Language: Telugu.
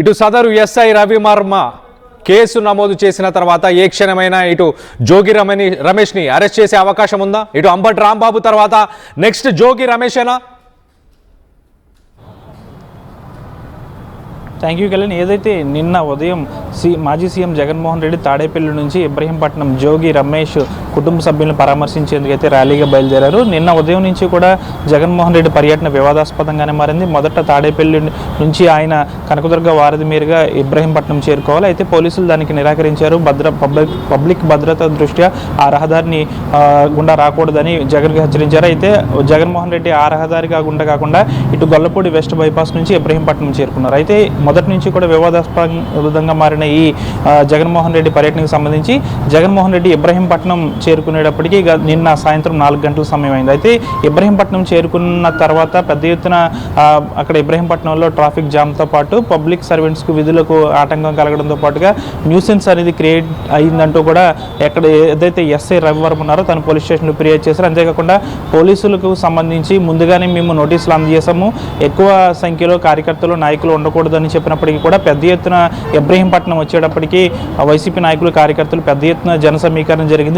ఇటు సదరు ఎస్ఐ రవివర్మ కేసు నమోదు చేసిన తర్వాత ఏ క్షణమైనా ఇటు జోగి రమేష్ని అరెస్ట్ చేసే అవకాశం ఉందా? ఇటు అంబటి రాంబాబు తర్వాత నెక్స్ట్ జోగి రమేషేనా? Thank you Kalyan. ఏదైతే నిన్న ఉదయం మాజీ సీఎం జగన్మోహన్ రెడ్డి తాడేపల్లి నుంచి ఇబ్రహీంపట్నం జోగి రమేష్ కుటుంబ సభ్యులను పరామర్శించేందుకు అయితే ర్యాలీగా బయలుదేరారు. నిన్న ఉదయం నుంచి కూడా జగన్మోహన్ రెడ్డి పర్యటన వివాదాస్పదంగానే మారింది. మొదట తాడేపల్లి నుంచి ఆయన కనకదుర్గ వారధి మీదుగా ఇబ్రహీంపట్నం చేరుకోవాలి. అయితే పోలీసులు దానికి నిరాకరించారు. పబ్లిక్ భద్రత దృష్ట్యా ఆ రహదారిని గుండా రాకూడదని జగన్కి హెచ్చరించారు. అయితే జగన్మోహన్ రెడ్డి ఆ రహదారిగా గుండా కాకుండా ఇటు గొల్లపూడి వెస్ట్ బైపాస్ నుంచి ఇబ్రహీంపట్నం చేరుకున్నారు. అయితే మొదటి నుంచి కూడా వివాదాస్పదంగా మారిన ఈ జగన్మోహన్ రెడ్డి పర్యటనకు సంబంధించి జగన్మోహన్ రెడ్డి ఇబ్రహీంపట్నం చేరుకునేటప్పటికీ నిన్న సాయంత్రం 4 గంటల సమయం అయింది. అయితే ఇబ్రహీంపట్నం చేరుకున్న తర్వాత పెద్ద ఎత్తున అక్కడ ఇబ్రహీంపట్నంలో ట్రాఫిక్ జామ్తో పాటు పబ్లిక్ సర్వెంట్స్కు విధులకు ఆటంకం కలగడంతో పాటుగా న్యూసెన్స్ అనేది క్రియేట్ అయిందంటూ కూడా ఎక్కడ ఏదైతే ఎస్ఐ రవివర్మ ఉన్నారో తను పోలీస్ స్టేషన్లో ఫిర్యాదు చేశారు. అంతేకాకుండా పోలీసులకు సంబంధించి ముందుగానే మేము నోటీసులు అందజేసాము, ఎక్కువ సంఖ్యలో కార్యకర్తలు నాయకులు ఉండకూడదని చెప్పినప్పటికీ కూడా పెద్ద ఎత్తున ఇబ్రహీంపట్నం వచ్చేటప్పటికీ వైసీపీ నాయకులు కార్యకర్తలు పెద్ద ఎత్తున జన సమీకరణ జరిగింది.